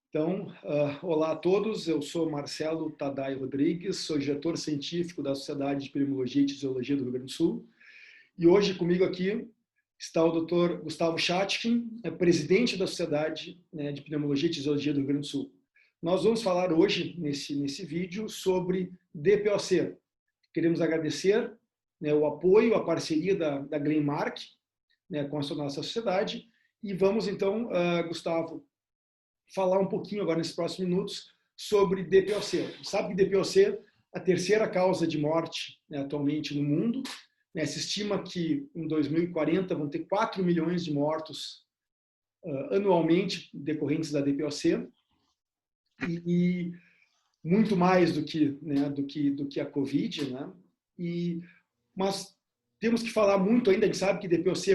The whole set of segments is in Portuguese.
Então, olá a todos, eu sou Marcelo Tadai Rodrigues, sou diretor científico da Sociedade de Pneumologia e Tisiologia do Rio Grande do Sul, e hoje comigo aqui está o Dr. Gustavo Chatkin, presidente da Sociedade de Pneumologia e Tisiologia do Rio Grande do Sul. Nós vamos falar hoje, nesse vídeo, sobre DPOC. Queremos agradecer o apoio, a parceria da Glenmark com a nossa sociedade, e vamos então, Gustavo, falar um pouquinho agora nesses próximos minutos sobre DPOC. Sabe que DPOC é a terceira causa de morte atualmente no mundo. Se estima que em 2040 vão ter 4 milhões de mortos anualmente decorrentes da DPOC e muito mais do que a Covid, mas temos que falar muito ainda. A gente sabe que DPOC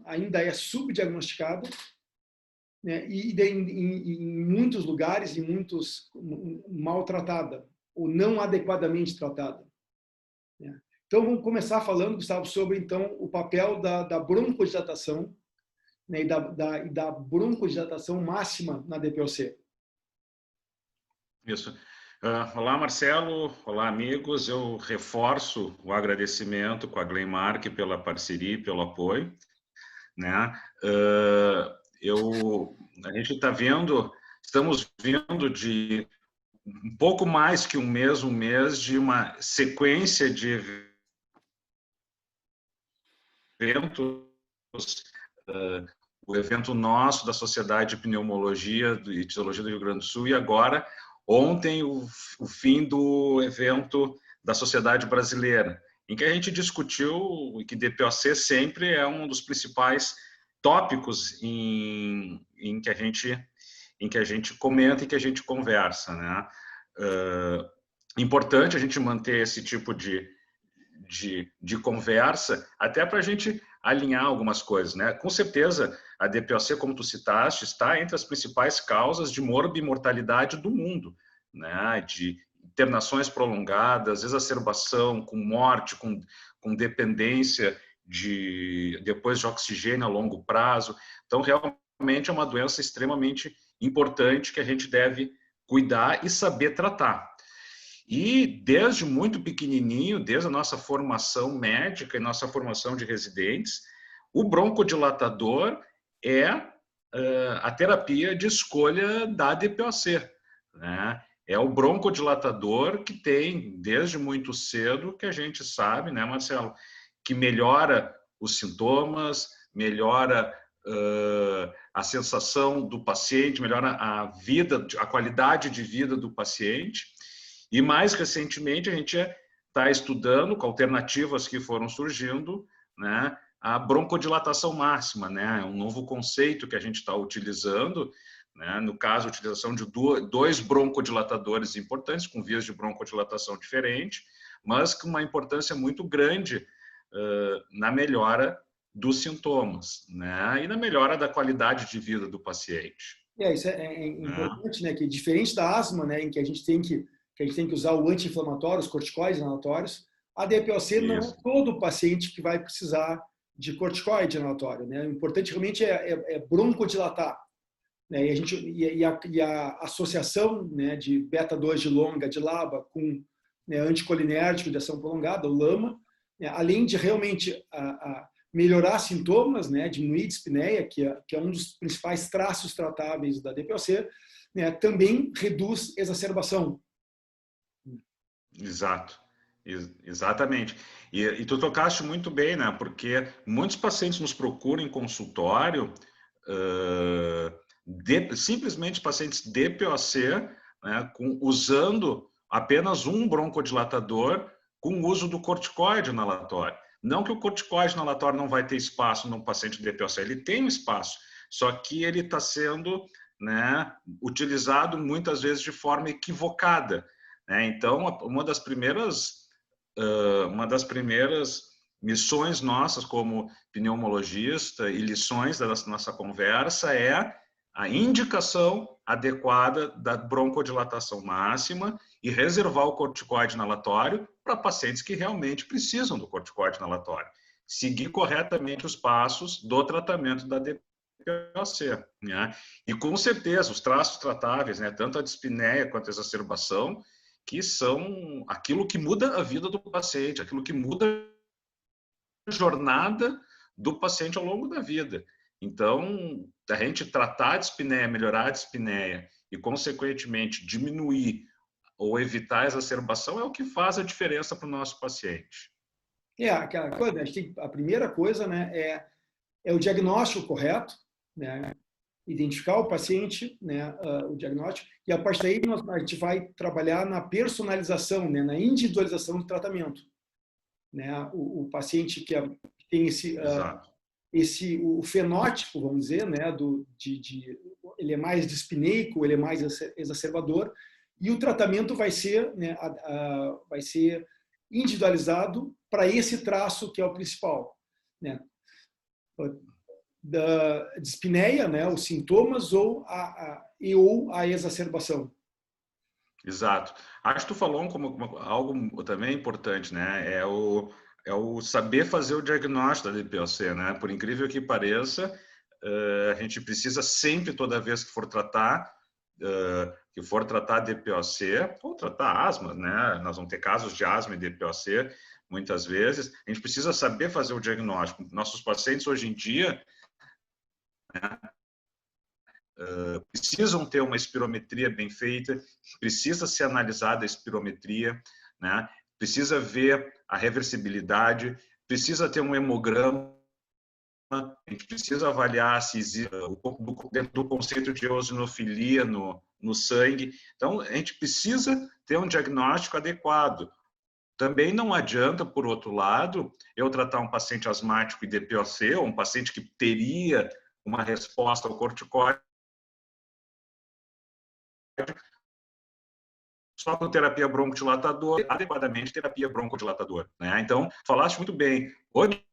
ainda é subdiagnosticada, e em muitos lugares, mal tratada, ou não adequadamente tratada. Então, vamos começar falando, Gustavo, sobre então, o papel da broncodilatação e da broncodilatação máxima na DPOC. Isso. Olá, Marcelo. Olá, amigos. Eu reforço o agradecimento com a Glenmark pela parceria e pelo apoio. A gente está estamos vendo de um pouco mais que um mês de uma sequência de eventos, o evento nosso da Sociedade de Pneumologia e Tisiologia do Rio Grande do Sul, e agora, ontem, o fim do evento da Sociedade Brasileira, em que a gente discutiu que DPOC sempre é um dos principais tópicos em que a gente comenta e que a gente conversa, importante a gente manter esse tipo de conversa, até para a gente alinhar algumas coisas, Com certeza, a DPOC, como tu citaste, está entre as principais causas de morbimortalidade do mundo, De internações prolongadas, exacerbação, com morte, com dependência depois de oxigênio a longo prazo. Então, realmente é uma doença extremamente importante que a gente deve cuidar e saber tratar. E desde muito pequenininho, desde a nossa formação médica e nossa formação de residentes, o broncodilatador é a terapia de escolha da DPOC, É o broncodilatador que tem, desde muito cedo, que a gente sabe, Marcelo, que melhora os sintomas, melhora a sensação do paciente, melhora a qualidade de vida do paciente. E mais recentemente a gente está estudando com alternativas que foram surgindo, a broncodilatação máxima, um novo conceito que a gente está utilizando, no caso a utilização de dois broncodilatadores importantes com vias de broncodilatação diferentes, mas com uma importância muito grande na melhora dos sintomas, e na melhora da qualidade de vida do paciente. Isso é importante, que diferente da asma, em que a gente tem que usar o anti-inflamatório, os corticoides inalatórios, a DPOC não é todo paciente que vai precisar de corticoide inalatório, O importante realmente é broncodilatar, E a associação de beta-2 de longa, de LABA, com anticolinérgico de ação prolongada, o LAMA, além de realmente melhorar sintomas, diminuir dispneia, que é um dos principais traços tratáveis da DPOC, também reduz exacerbação. Exato, exatamente. E tu tocaste muito bem, Porque muitos pacientes nos procuram em consultório, simplesmente pacientes DPOC, usando apenas um broncodilatador com o uso do corticoide inalatório. Não que o corticoide inalatório não vai ter espaço no paciente DPOC, ele tem um espaço, só que ele está sendo utilizado muitas vezes de forma equivocada. Então, uma das primeiras missões nossas como pneumologista e lições da nossa conversa é a indicação adequada da broncodilatação máxima e reservar o corticoide inalatório para pacientes que realmente precisam do corticoide inalatório. Seguir corretamente os passos do tratamento da DPOC, né? E com certeza os traços tratáveis, né, tanto a dispneia quanto a exacerbação, que são aquilo que muda a vida do paciente, aquilo que muda a jornada do paciente ao longo da vida. Então, a gente tratar a dispneia, melhorar a dispneia e, consequentemente, diminuir ou evitar a exacerbação é o que faz a diferença para o nosso paciente. Aquela coisa, a primeira coisa, né, é o diagnóstico correto, né, identificar o paciente, né, o diagnóstico, e a partir daí a gente vai trabalhar na personalização, né, na individualização do tratamento. Né, o paciente que tem o fenótipo, vamos dizer, né, ele é mais dispneico, ele é mais exacerbador, e o tratamento vai ser, né, vai ser individualizado para esse traço que é o principal, né, da dispneia, né, os sintomas ou a exacerbação. Exato. Acho que tu falou algo também importante, né? É o saber fazer o diagnóstico da DPOC, né? Por incrível que pareça, a gente precisa sempre, toda vez que for tratar DPOC ou tratar asma, né? Nós vamos ter casos de asma e DPOC muitas vezes. A gente precisa saber fazer o diagnóstico. Nossos pacientes hoje em dia, né, precisam ter uma espirometria bem feita, precisa ser analisada a espirometria, né? Precisa ver a reversibilidade, precisa ter um hemograma, a gente precisa avaliar se existe dentro do conceito de eosinofilia no sangue. Então, a gente precisa ter um diagnóstico adequado. Também não adianta, por outro lado, eu tratar um paciente asmático e DPOC, ou um paciente que teria uma resposta ao corticoide, só com terapia broncodilatadora, adequadamente terapia broncodilatadora, né? Então, falaste muito bem. Hoje,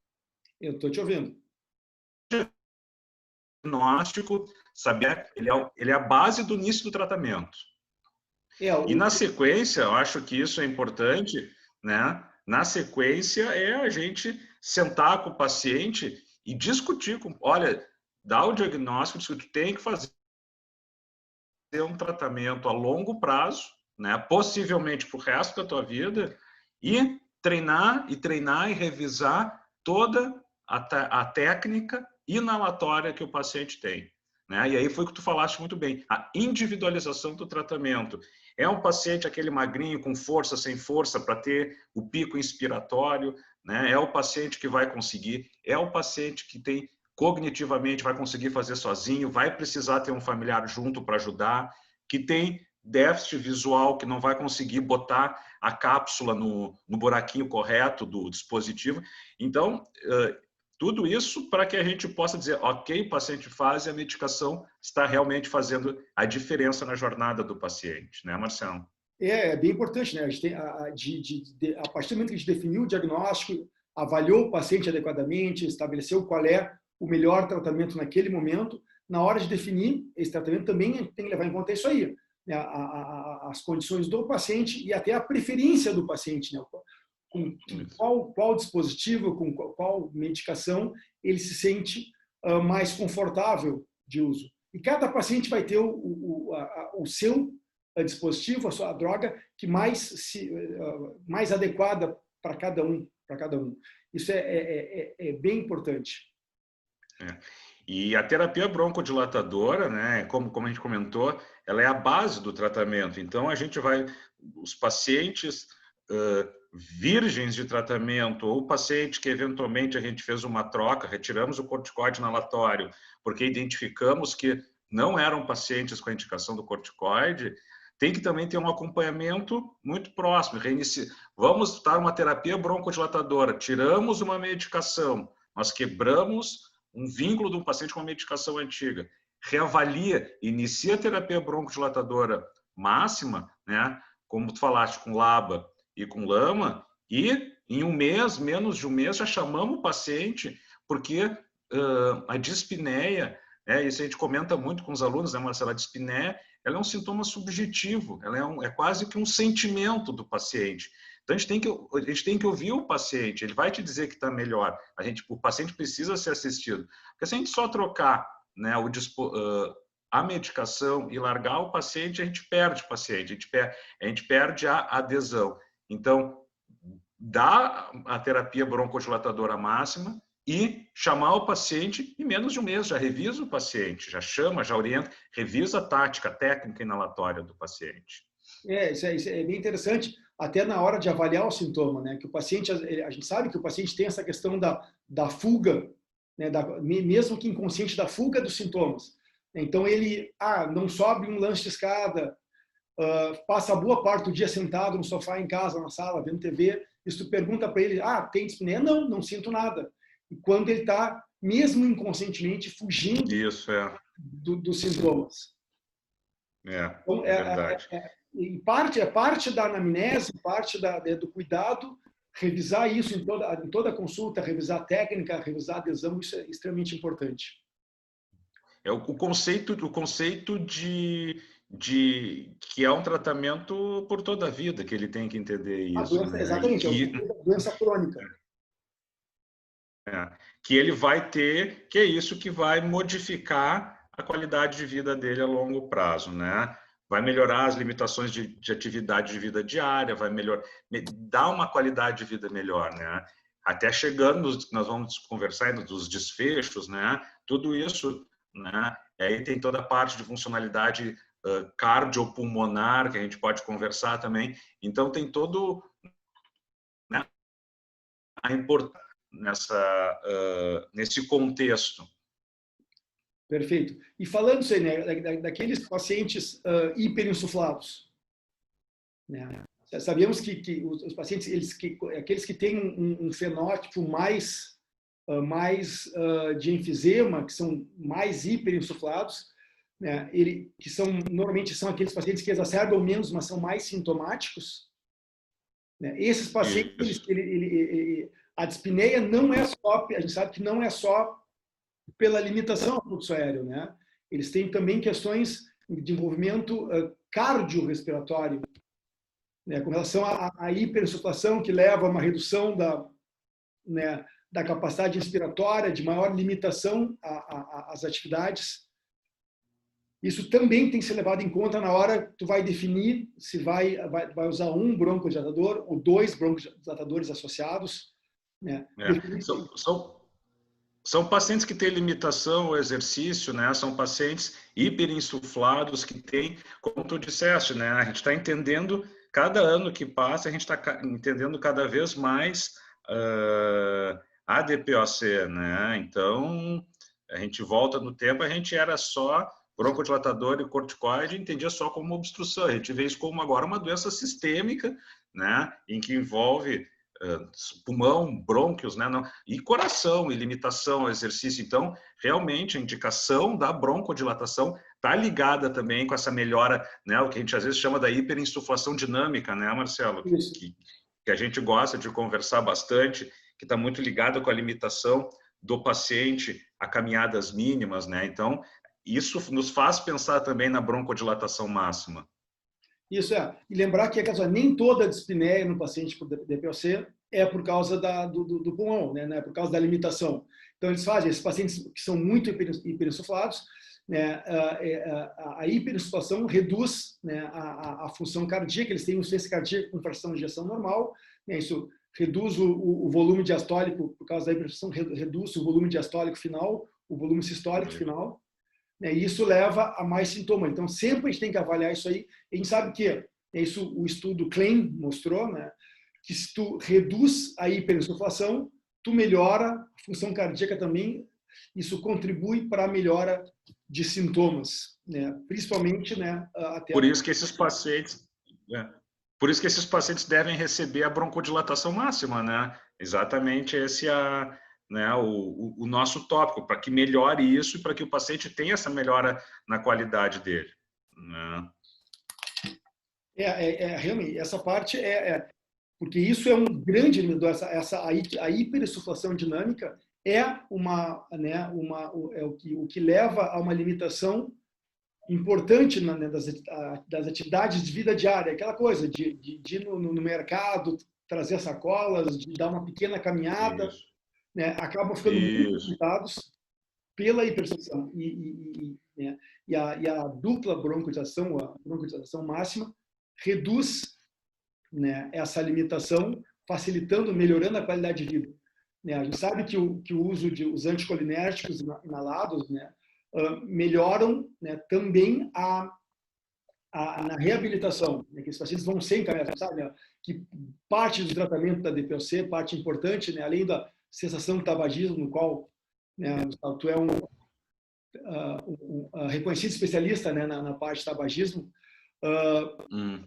eu estou te ouvindo. O diagnóstico, saber, ele é a base do início do tratamento. E na sequência, eu acho que isso é importante, né? Na sequência é a gente sentar com o paciente e discutir olha, dá o diagnóstico, discutir, tu tem que fazer um tratamento a longo prazo, né? Possivelmente para o resto da tua vida, e treinar e revisar toda a técnica inalatória que o paciente tem, né? E aí foi o que tu falaste muito bem, a individualização do tratamento. É um paciente aquele magrinho com força, sem força, para ter o pico inspiratório, né? É o paciente que vai conseguir, é o paciente que tem cognitivamente vai conseguir fazer sozinho, vai precisar ter um familiar junto para ajudar, que tem déficit visual, que não vai conseguir botar a cápsula no buraquinho correto do dispositivo. Então, tudo isso para que a gente possa dizer, ok, o paciente faz e a medicação está realmente fazendo a diferença na jornada do paciente, né, Marcelo? É bem importante, né? A gente tem, a partir do momento que a gente definiu o diagnóstico, avaliou o paciente adequadamente, estabeleceu qual é o melhor tratamento naquele momento, na hora de definir esse tratamento também tem que levar em conta isso aí, né? As condições do paciente e até a preferência do paciente, né? Com qual dispositivo, com qual medicação ele se sente mais confortável de uso. E cada paciente vai ter o seu dispositivo, a sua droga que mais adequada para cada um. Isso é bem importante. E a terapia broncodilatadora, né, como a gente comentou, ela é a base do tratamento. Então, os pacientes virgens de tratamento, ou paciente que eventualmente a gente fez uma troca, retiramos o corticoide inalatório, porque identificamos que não eram pacientes com a indicação do corticoide, tem que também ter um acompanhamento muito próximo. Vamos dar uma terapia broncodilatadora, tiramos uma medicação, nós quebramos um vínculo de um paciente com uma medicação antiga, reavalia, inicia a terapia broncodilatadora máxima, né, como tu falaste, com LABA e com LAMA, e em um mês, menos de um mês, já chamamos o paciente, porque a dispneia, isso a gente comenta muito com os alunos, né, Marcela? A dispneia, ela é um sintoma subjetivo, ela é quase que um sentimento do paciente. Então, a gente tem que ouvir o paciente, ele vai te dizer que está melhor. O paciente precisa ser assistido. Porque se a gente só trocar, né, a medicação e largar o paciente, a gente perde o paciente, a gente perde a adesão. Então, dá a terapia broncodilatadora máxima e chamar o paciente em menos de um mês, já revisa o paciente, já chama, já orienta, revisa a tática, a técnica inalatória do paciente. Isso é bem interessante, até na hora de avaliar o sintoma, né? Que o paciente, a gente sabe que o paciente tem essa questão da fuga, né? Mesmo que inconsciente, da fuga dos sintomas. Então ele, não sobe um lanche de escada, passa boa parte do dia sentado no sofá em casa, na sala, vendo TV, e tu pergunta para ele, tem dispneia? Não sinto nada. E quando ele está, mesmo inconscientemente, fugindo dos sintomas. Então, é verdade. É parte da anamnese, parte do cuidado, revisar isso em toda a consulta, revisar a técnica, revisar a adesão, isso é extremamente importante. É o conceito de que é um tratamento por toda a vida, que ele tem que entender isso. Doença, né? Exatamente, é uma doença crônica. Que ele vai ter, que é isso que vai modificar a qualidade de vida dele a longo prazo, né? Vai melhorar as limitações de atividade de vida diária, vai dar uma qualidade de vida melhor, né? Até chegando, nós vamos conversar ainda dos desfechos, né? Tudo isso, né? E aí tem toda a parte de funcionalidade cardiopulmonar que a gente pode conversar também. Então tem todo, né, a importância nesse contexto. Perfeito. E falando isso aí, né, daqueles pacientes hiperinsuflados, né? Sabemos que os pacientes, aqueles que têm um fenótipo mais de enfisema, que são mais hiperinsuflados, né, normalmente são aqueles pacientes que exacerbam menos, mas são mais sintomáticos, né? Esses pacientes, a dispneia não é só, a gente sabe que não é só pela limitação ao fluxo aéreo, né? Eles têm também questões de desenvolvimento cardiorrespiratório, né? Com relação à hiperinsuflação, que leva a uma redução da capacidade respiratória, de maior limitação às atividades. Isso também tem que ser levado em conta na hora que tu vai definir se vai usar um broncodilatador ou 2 broncodilatadores associados, né? São pacientes que têm limitação ao exercício, né? São pacientes hiperinsuflados que têm, como tu disseste, né? A gente está entendendo, cada ano que passa, a gente está entendendo cada vez mais a DPOC, né? Então, a gente volta no tempo, a gente era só broncodilatador e corticoide, entendia só como obstrução. A gente vê isso como agora uma doença sistêmica, né? Em que envolve pulmão, brônquios, né? E coração, e limitação ao exercício. Então, realmente, a indicação da broncodilatação está ligada também com essa melhora, né? O que a gente às vezes chama da hiperinsuflação dinâmica, né, Marcelo? Que a gente gosta de conversar bastante, que está muito ligada com a limitação do paciente a caminhadas mínimas, né? Então, isso nos faz pensar também na broncodilatação máxima. Isso e lembrar que nem toda a dispneia no paciente por DPOC é por causa do pulmão, né? Não é por causa da limitação. Então, eles fazem, esses pacientes que são muito hiperinsuflados, né? A hiperinsuflação reduz, né, a função cardíaca, eles têm um insuficiência cardíaca com fração de ejeção normal, né? Isso reduz o volume diastólico, por causa da hiperinsuflação, reduz o volume diastólico final, o volume sistólico final, né? E isso leva a mais sintoma. Então, sempre a gente tem que avaliar isso aí. A gente sabe que isso, o estudo Klein mostrou, né, que se tu reduz a hiperinsuflação, tu melhora a função cardíaca também. Isso contribui para a melhora de sintomas, né? Principalmente, né, até por isso que esses pacientes devem receber a broncodilatação máxima, né? Exatamente esse né, o nosso tópico, para que melhore isso e para que o paciente tenha essa melhora na qualidade dele, né? Realmente, essa parte porque isso é um grande, a hiperinsuflação dinâmica é o que leva a uma limitação importante das atividades de vida diária, aquela coisa de ir no mercado, trazer sacolas, de dar uma pequena caminhada, né? Acabam ficando muito limitados pela hipertensão. Né, e a dupla broncodilatação, a broncodilatação máxima, reduz, né, essa limitação, facilitando, melhorando a qualidade de vida. Né, a gente sabe que o uso de os anticolinérgicos inalados, né, melhoram, né, também na reabilitação, né, que esses pacientes vão ser encaminhados, sabe, né, que parte do tratamento da DPOC, parte importante, né, além da cessação do tabagismo, no qual, né, tu é um reconhecido especialista, né, na parte de tabagismo,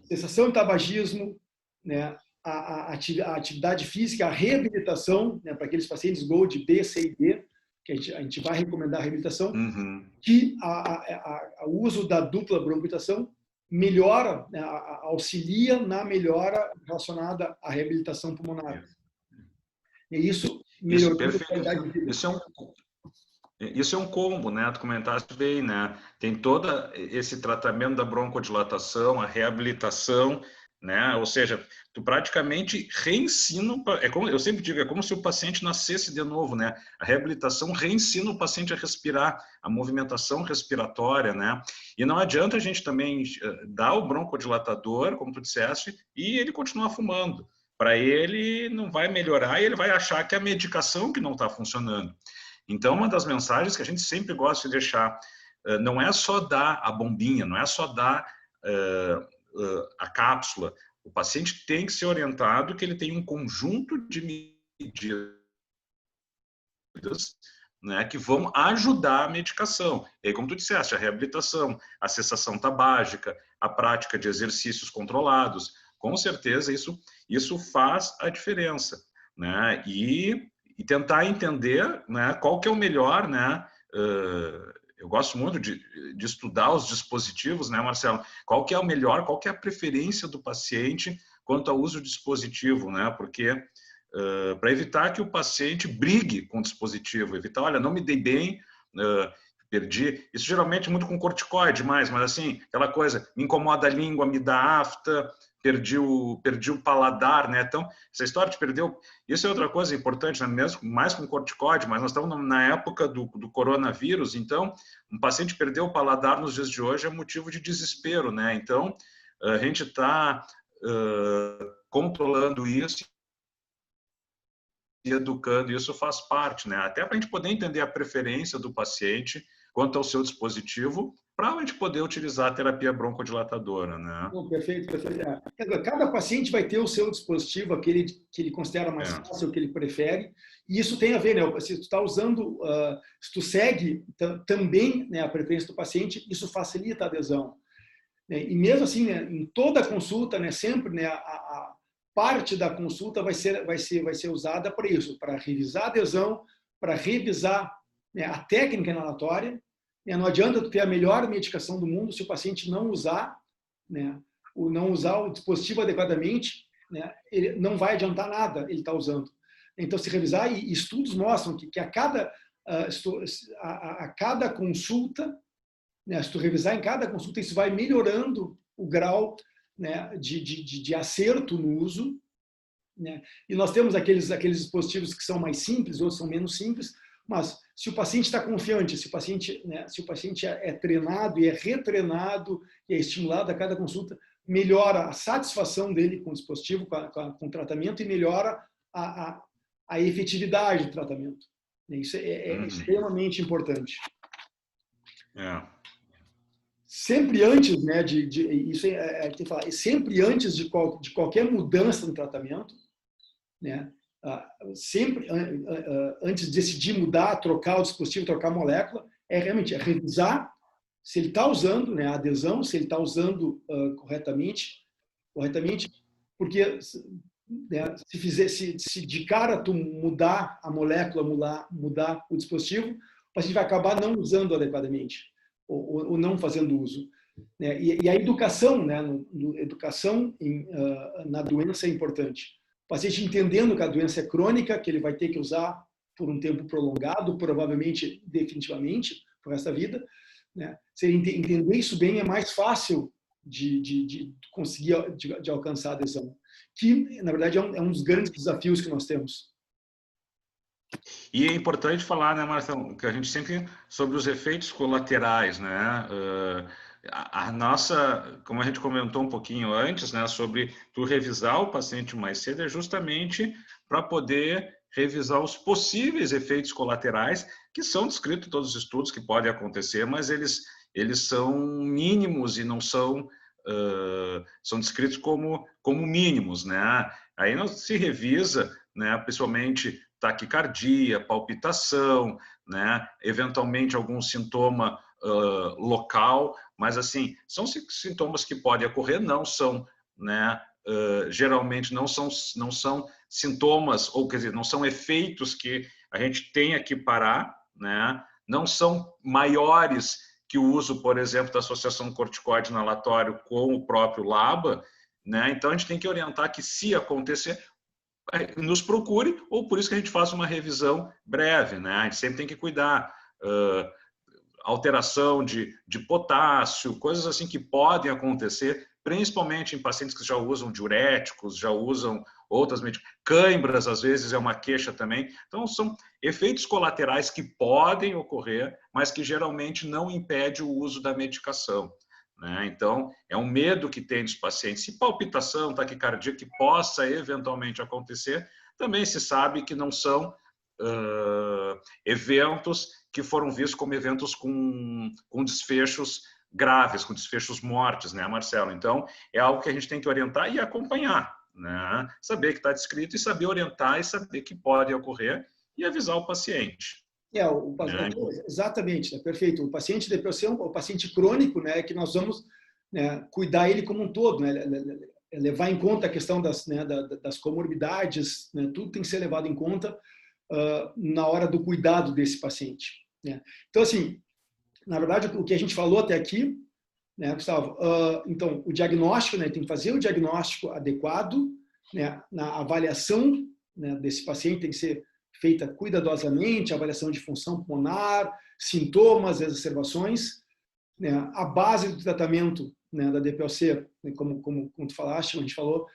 cessação do tabagismo, né, a atividade física, a reabilitação, né, para aqueles pacientes GOLD B, C e D, que a gente vai recomendar a reabilitação, que o uso da dupla broncodilatação melhora, né, auxilia na melhora relacionada à reabilitação pulmonar. E isso melhorando a qualidade de vida. Isso é um combo, né? Tu comentaste bem, né? Tem todo esse tratamento da broncodilatação, a reabilitação, né? Ou seja, tu praticamente reensina, como eu sempre digo, é como se o paciente nascesse de novo, né? A reabilitação reensina o paciente a respirar, a movimentação respiratória, né? E não adianta a gente também dar o broncodilatador, como tu disseste, e ele continuar fumando. Para ele não vai melhorar e ele vai achar que é a medicação que não está funcionando. Então, uma das mensagens que a gente sempre gosta de deixar não é só dar a bombinha, não é só dar a cápsula. O paciente tem que ser orientado que ele tem um conjunto de medidas, né, que vão ajudar a medicação. E aí, como tu disseste, a reabilitação, a cessação tabágica, a prática de exercícios controlados, com certeza isso faz a diferença, né? E tentar entender, né, qual que é o melhor, né? Eu gosto muito de estudar os dispositivos, né, Marcelo? Qual que é o melhor, qual que é a preferência do paciente quanto ao uso do dispositivo, né? Porque para evitar que o paciente brigue com o dispositivo, evitar, olha, não me dei bem, perdi. Isso geralmente muito com corticoide mais, mas assim, aquela coisa, me incomoda a língua, me dá afta, perdi o paladar, né? Então, essa história de perder... Isso é outra coisa importante, né? Mesmo mais com corticoide, mas nós estamos na época do coronavírus, então, um paciente perder o paladar nos dias de hoje é motivo de desespero, né? Então, a gente está controlando isso e educando, e isso faz parte, né? Até para a gente poder entender a preferência do paciente quanto ao seu dispositivo, para a gente poder utilizar a terapia broncodilatadora, né? Perfeito, perfeito. Cada paciente vai ter o seu dispositivo, aquele que ele considera mais fácil, que ele prefere, e isso tem a ver, né? Se tu está usando, se tu segue também, né, a preferência do paciente, isso facilita a adesão. E mesmo assim, né, em toda a consulta, né, sempre, né, a parte da consulta vai ser usada para isso, para revisar a adesão, para revisar, né, a técnica inalatória. Não adianta tu ter a melhor medicação do mundo se o paciente não usar, né, não usar o dispositivo adequadamente, né, ele não vai adiantar nada ele está usando. Então, se revisar, e estudos mostram que a cada consulta, né, se tu revisar em cada consulta, isso vai melhorando o grau, né, de acerto no uso, né? E nós temos aqueles dispositivos que são mais simples, outros são menos simples, mas se o paciente está confiante, se o paciente é treinado e é retreinado e é estimulado a cada consulta, melhora a satisfação dele com o dispositivo, com o tratamento, e melhora a efetividade do tratamento. Isso é extremamente importante. Sempre antes, né, sempre antes de qualquer mudança no tratamento, né, sempre antes de decidir mudar, trocar o dispositivo, trocar a molécula, realmente revisar se ele está usando, né, a adesão, se ele está usando corretamente, porque, né, se de cara tu mudar a molécula, mudar o dispositivo, o paciente vai acabar não usando adequadamente ou não fazendo uso, né? E a educação, né, educação na doença é importante. O paciente entendendo que a doença é crônica, que ele vai ter que usar por um tempo prolongado, provavelmente definitivamente, por resto da vida, né? Se ele entender isso bem, é mais fácil de conseguir de alcançar a adesão, que, na verdade, é um dos grandes desafios que nós temos. E é importante falar, né, Marcelo, que a gente sempre sobre os efeitos colaterais, né? A nossa, como a gente comentou um pouquinho antes, né, sobre tu revisar o paciente mais cedo é justamente para poder revisar os possíveis efeitos colaterais que são descritos em todos os estudos que podem acontecer, mas eles são mínimos e não são são descritos como mínimos, né? Aí não se revisa, né, principalmente taquicardia, palpitação, né, eventualmente algum sintoma local, mas assim, são sintomas que podem ocorrer, não são, né, geralmente não são sintomas, ou quer dizer, não são efeitos que a gente tenha que parar, né, não são maiores que o uso, por exemplo, da associação corticoide inalatório com o próprio LABA, né, então a gente tem que orientar que se acontecer, nos procure, ou por isso que a gente faz uma revisão breve, né? A gente sempre tem que cuidar. Alteração de potássio, coisas assim que podem acontecer, principalmente em pacientes que já usam diuréticos, já usam outras medicações. Cãibras, às vezes, é uma queixa também. Então, são efeitos colaterais que podem ocorrer, mas que geralmente não impede o uso da medicação. Né? Então, é um medo que tem dos pacientes. E palpitação, taquicardia, que possa eventualmente acontecer, também se sabe que não são eventos que foram vistos como eventos com desfechos graves, com desfechos mortes, né, Marcelo? Então, é algo que a gente tem que orientar e acompanhar, né? Saber que está descrito e saber orientar e saber que pode ocorrer e avisar o paciente. Né? Exatamente, né? Perfeito. O paciente de DPOC é o paciente crônico, né, que nós vamos, né, cuidar ele como um todo, né, levar em conta a questão né, das comorbidades, né, tudo tem que ser levado em conta na hora do cuidado desse paciente. Né? Então, assim, na verdade, o que a gente falou até aqui, né, Gustavo, então, o diagnóstico, né, tem que fazer o diagnóstico adequado, né, na avaliação, né, desse paciente tem que ser feita cuidadosamente, avaliação de função pulmonar, sintomas, exacerbações, né, a base do tratamento, né, da DPOC, né, como tu falaste, como a gente falou,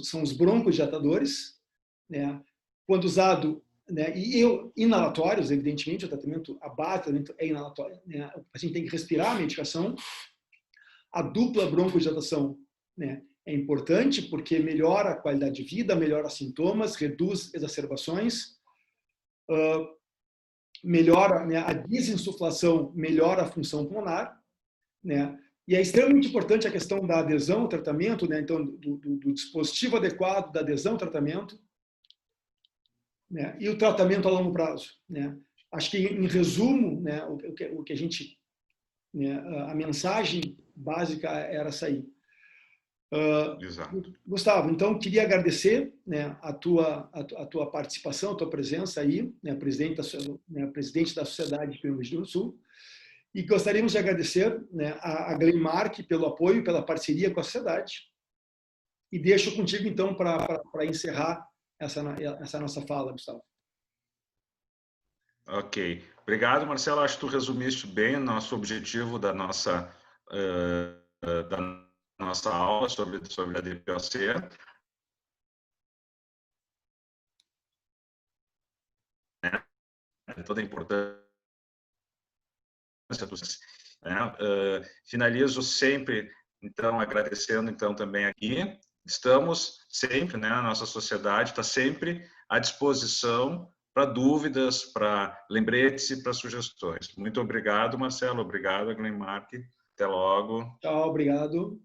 são os broncodilatadores, né, quando usado, né, e inalatórios, evidentemente, o tratamento, a base do tratamento é inalatório, né, o paciente tem que respirar a medicação, a dupla broncodilatação, né, é importante porque melhora a qualidade de vida, melhora sintomas, reduz exacerbações, melhora, né, a desinsuflação, melhora a função pulmonar, né, e é extremamente importante a questão da adesão ao tratamento, né, então, do dispositivo adequado, da adesão ao tratamento, né, e o tratamento a longo prazo. Né. Acho que, em resumo, né, o que a gente, né, a mensagem básica era essa aí. Exato. Gustavo, então queria agradecer, né, a tua participação, a tua presença aí, né, presidente da Sociedade de Pneumologia do Sul, e gostaríamos de agradecer, né, a Glenmark pelo apoio, pela parceria com a sociedade, e deixo contigo então para encerrar essa nossa fala, Gustavo. Ok. Obrigado, Marcelo. Acho que tu resumiste bem o nosso objetivo da nossa aula sobre a DPOC. Toda a importância. Finalizo sempre, então, agradecendo então também aqui. Estamos sempre, né, a nossa sociedade está sempre à disposição para dúvidas, para lembretes e para sugestões. Muito obrigado, Marcelo. Obrigado, Glenmark. Até logo. Tchau, obrigado.